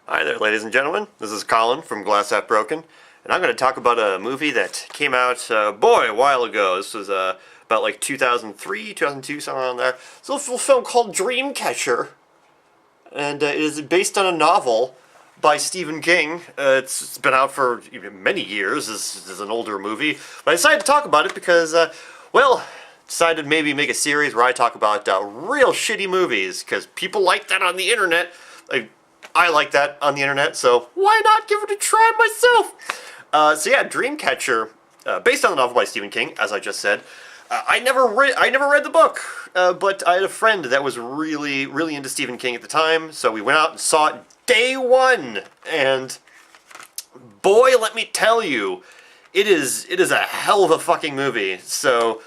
Hi there, ladies and gentlemen. This is Colin from Glass Half Broken, and I'm going to talk about a movie that came out, a while ago. This was about like 2003, 2002, something around there. It's a little film called Dreamcatcher, and it is based on a novel by Stephen King. It's been out for many years. This is an older movie, but I decided to talk about it because, decided to maybe make a series where I talk about real shitty movies, because people like that on the internet. I like that on the internet, so why not give it a try myself? So yeah, Dreamcatcher, based on the novel by Stephen King, as I just said. I never read the book, but I had a friend that was really, really into Stephen King at the time, so we went out and saw it day one, and boy, let me tell you, it is a hell of a fucking movie. So,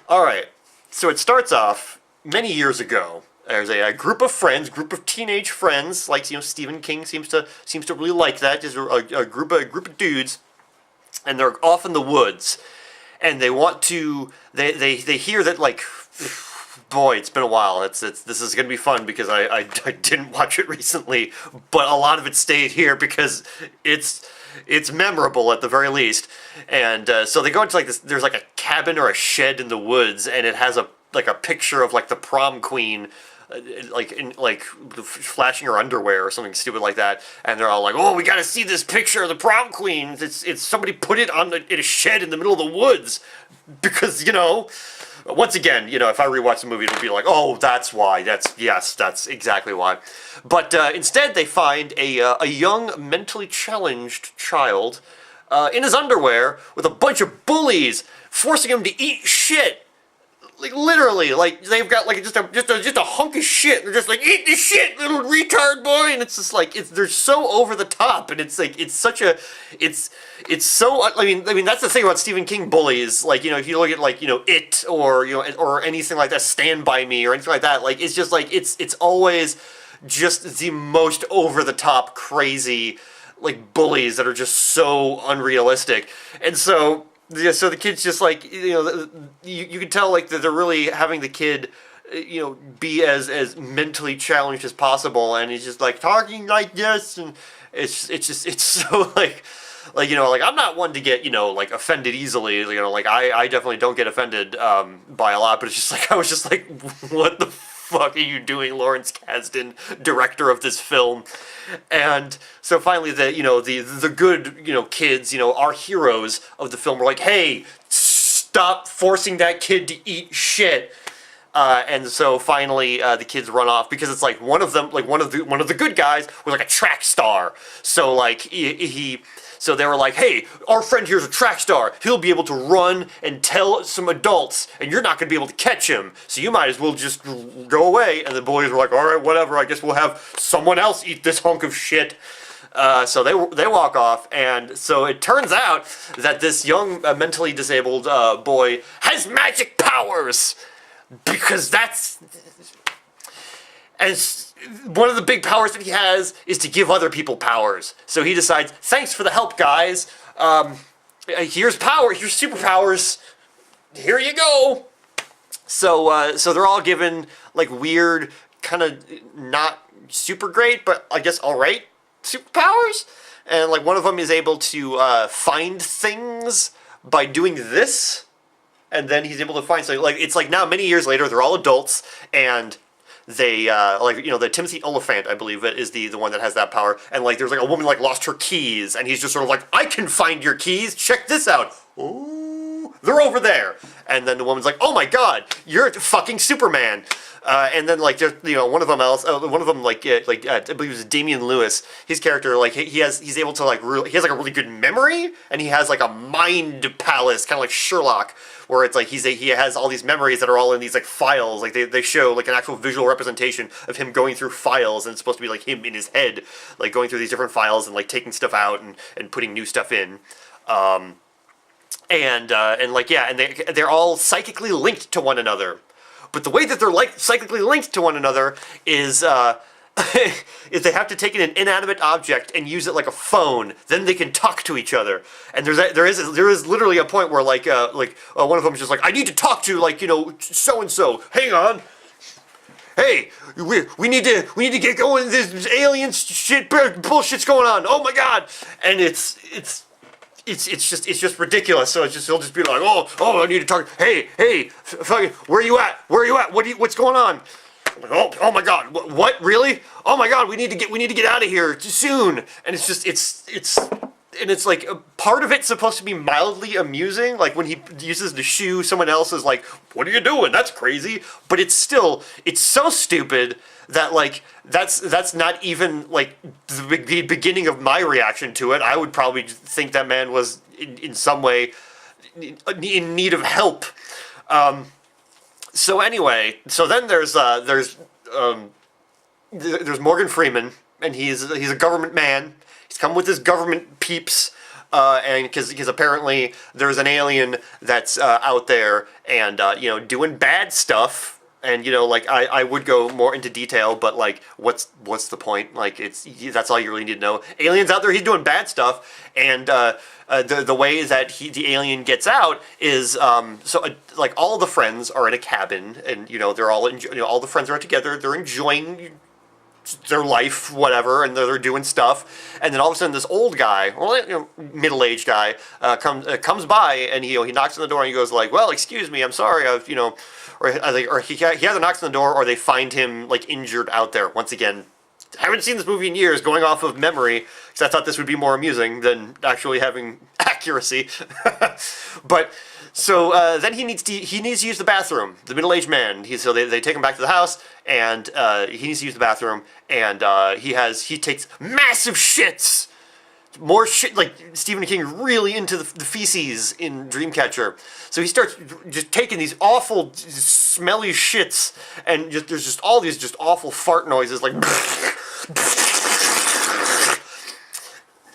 alright, so it starts off many years ago. There's a group of friends, group of teenage friends, like Stephen King seems to really like that. Just a group of dudes, and they're off in the woods, and they want to. They hear that, like, boy, it's been a while. This is gonna be fun because I didn't watch it recently, but a lot of it stayed here because it's memorable at the very least. And so they go into like this. There's like a cabin or a shed in the woods, and it has a picture of like the prom queen. Like flashing her underwear or something stupid like that, and they're all like, "Oh, we gotta see this picture of the prom queen. It's somebody put it in a shed in the middle of the woods," because once again, if I rewatch the movie, it'll be like, "Oh, that's why. That's exactly why." But instead, they find a young mentally challenged child in his underwear with a bunch of bullies forcing him to eat shit. Like, literally, like, they've got, like, just a hunk of shit. They're just like, "Eat this shit, little retard boy!" And it's just like, they're so over the top, and it's like, it's so, I mean, that's the thing about Stephen King bullies. Like, if you look at, like, It, or anything like that, Stand By Me, or anything like that, like, it's just like, it's always just the most over the top, crazy, like, bullies that are just so unrealistic. And so, yeah, so the kid's just like, you can tell like that they're really having the kid, be as mentally challenged as possible, and he's just like talking like this, and it's so like I'm not one to get like offended easily, like I definitely don't get offended by a lot, but it's just like I was just like, what the fuck are you doing, Lawrence Kasdan, director of this film? And so finally, the good kids, our heroes of the film, were like, "Hey, stop forcing that kid to eat shit." And so finally, the kids run off because it's like one of them, like one of the good guys was like a track star. So like So they were like, "Hey, our friend here's a track star. He'll be able to run and tell some adults, and you're not going to be able to catch him. So you might as well just go away." And the boys were like, "All right, whatever. I guess we'll have someone else eat this hunk of shit." So they walk off, and so it turns out that this young mentally disabled boy has magic powers, because one of the big powers that he has is to give other people powers. So he decides, "Thanks for the help, guys. Here's superpowers. Here you go." So they're all given like weird, kind of not super great, but I guess all right superpowers. And like one of them is able to find things by doing this, and then he's able to find. So like it's like now many years later, they're all adults, and they the Timothy Oliphant, I believe it is the one that has that power, and like there's like a woman like lost her keys, and he's just sort of like, "I can find your keys, check this out." "Ooh, they're over there." And then the woman's like, "Oh my god, you're fucking Superman." And then like there's one of them like I believe it was Damian Lewis, his character, like he's able to like he has like a really good memory, and he has like a mind palace, kind of like Sherlock, where it's like he has all these memories that are all in these like files. Like they show like an actual visual representation of him going through files, and it's supposed to be like him in his head, like going through these different files and like taking stuff out and putting new stuff in. And they're all psychically linked to one another. But the way that they're like psychically linked to one another is is they have to take an inanimate object and use it like a phone. Then they can talk to each other. And there is literally a point where one of them is just like, "I need to talk to so and so. Hang on." hey, we need to get going. This alien shit bullshit's going on. Oh my god! And it's just ridiculous. So he'll just be like, I need to talk. Hey, fucking, where you at? What's going on? Oh my god, what really? Oh my god, we need to get out of here soon. And it's like part of it's supposed to be mildly amusing, like when he uses the shoe, someone else is like, what are you doing? That's crazy. But it's so stupid that like that's not even like the beginning of my reaction to it. I would probably think that man was in some way in need of help. So anyway, so then there's Morgan Freeman, and he's a government man. He's come with his government peeps, and because apparently there's an alien that's out there and doing bad stuff. And like I would go more into detail, but like what's the point? Like that's all you really need to know. Aliens out there, he's doing bad stuff, and the way that the alien gets out is like all the friends are in a cabin, and they're all all the friends are together. They're enjoying their life, whatever, and they're doing stuff. And then all of a sudden, this old guy, or middle-aged guy, comes by, and he knocks on the door, and he goes like, "Well, excuse me, I'm sorry, or he either knocks on the door, or they find him like injured out there. Once again, I haven't seen this movie in years, going off of memory, because I thought this would be more amusing than actually having accuracy. But so then he needs to use the bathroom. The middle-aged man. So they take him back to the house, and he needs to use the bathroom, and he takes massive shits. More shit, like Stephen King really into the feces in Dreamcatcher. So he starts just taking these awful, smelly shits, and there's just all these just awful fart noises, like.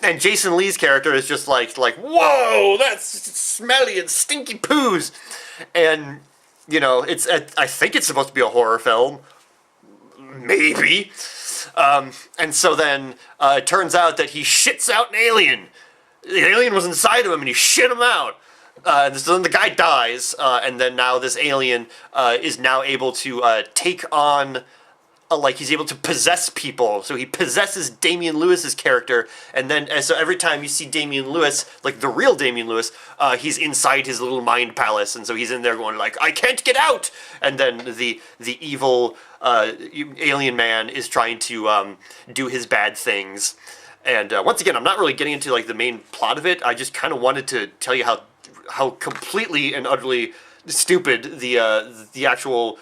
And Jason Lee's character is just like, whoa, that's smelly and stinky poos. And, I think it's supposed to be a horror film. Maybe. And so then it turns out that he shits out an alien. The alien was inside of him and he shit him out. So then the guy dies, and then now this alien is now able to take on, he's able to possess people. So he possesses Damian Lewis's character, and then so every time you see Damian Lewis, like the real Damian Lewis, he's inside his little mind palace, and so he's in there going like, I can't get out! And then the evil alien man is trying to do his bad things. And once again, I'm not really getting into like the main plot of it. I just kind of wanted to tell you how completely and utterly stupid the actual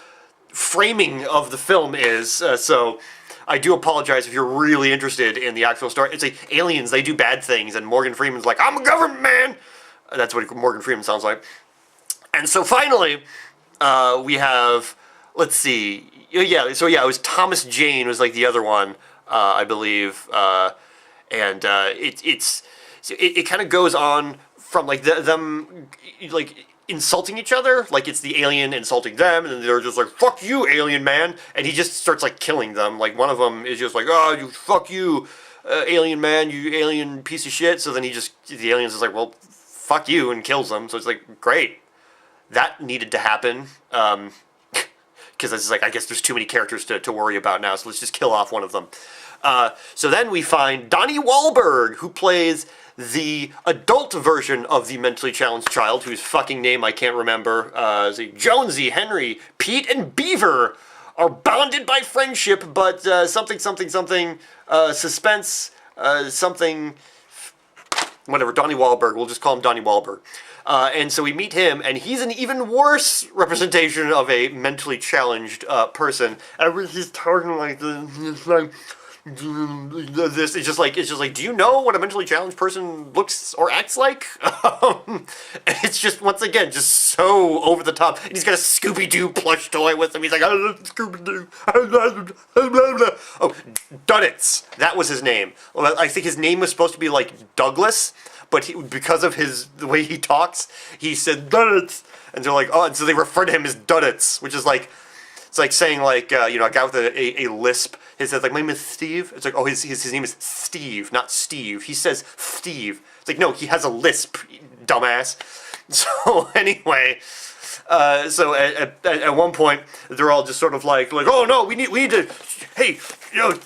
framing of the film is. So I do apologize if you're really interested in the actual story. It's like aliens, they do bad things, and Morgan Freeman's like, I'm a government man! That's what Morgan Freeman sounds like. And so finally, we have, let's see, it was Thomas Jane was like the other one, I believe, and it kind of goes on from like them like insulting each other, like it's the alien insulting them, and then they're just like, fuck you, alien man, and he just starts like killing them. Like one of them is just like, oh, you fuck you, alien man, you alien piece of shit. So then the alien's just like, well, fuck you, and kills them. So it's like, great, that needed to happen, because it's like, I guess there's too many characters to worry about now, so let's just kill off one of them. So then we find Donnie Wahlberg, who plays the adult version of the mentally challenged child, whose fucking name I can't remember. Jonesy, Henry, Pete, and Beaver are bonded by friendship, but something, suspense, something, whatever, Donnie Wahlberg. We'll just call him Donnie Wahlberg. And so we meet him, and he's an even worse representation of a mentally challenged person. He's talking like this. He's like, this it's just like, do you know what a mentally challenged person looks or acts like? It's just, once again, just so over the top. And he's got a Scooby-Doo plush toy with him. He's like, I love Scooby-Doo. Oh, Duddits. That was his name. Well, I think his name was supposed to be like Douglas, but because of the way he talks, he said Duddits. And they're like, oh, and so they refer to him as Duddits, which is like, it's like saying like, a guy with a lisp. He says like, my name is Steve. It's like, oh, his name is Steve, not Steve. He says Steve. It's like, no, he has a lisp, dumbass. So anyway, So at one point, they're all just sort of like, oh no, we need to, hey,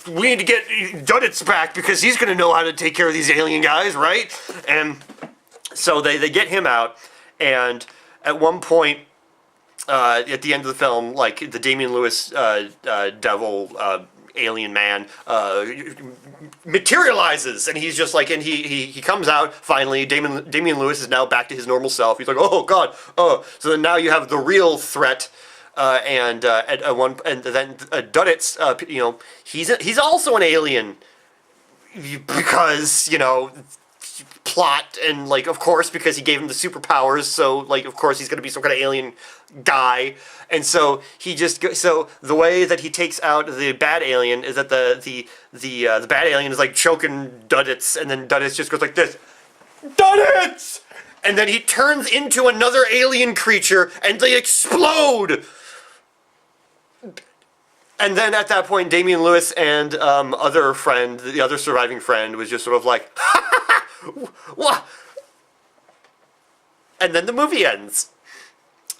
we need to get Duddits back because he's gonna know how to take care of these alien guys, right? And so they get him out, and at one point, at the end of the film, like the Damian Lewis devil alien man materializes, and he's just like, and he comes out finally. Damian Lewis is now back to his normal self. He's like, oh god, oh. So then now you have the real threat, and then Duddits, he's also an alien because plot, and like of course because he gave him the superpowers, so like of course he's gonna be some kind of alien guy, and so so the way that he takes out the bad alien is that the bad alien is like choking Duddits, and then Duddits just goes like this, Duddits, and then he turns into another alien creature and they explode. And then at that point, Damian Lewis and the other surviving friend, was just sort of like, what? And then the movie ends.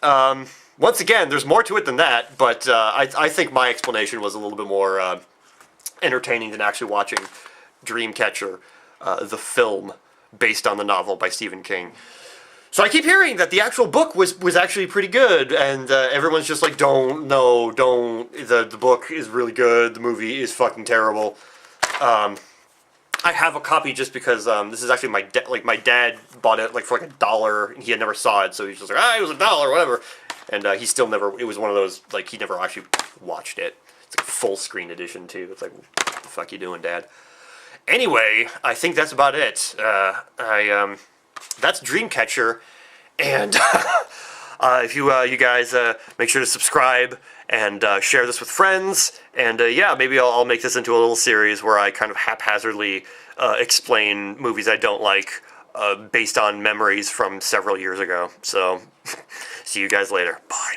Once again, there's more to it than that, but I think my explanation was a little bit more entertaining than actually watching Dreamcatcher, the film based on the novel by Stephen King. So I keep hearing that the actual book was actually pretty good, and everyone's just like, don't. The book is really good. The movie is fucking terrible. I have a copy just because this is actually my dad bought it like for like $1, and he had never saw it, so he's just like, it was $1, whatever. And he still never. It was one of those like he never actually watched it. It's like a full screen edition too. It's like, what the fuck you doing, Dad? Anyway, I think that's about it. That's Dreamcatcher, and if you guys make sure to subscribe and share this with friends, and yeah, maybe I'll make this into a little series where I kind of haphazardly explain movies I don't like based on memories from several years ago. So, see you guys later. Bye.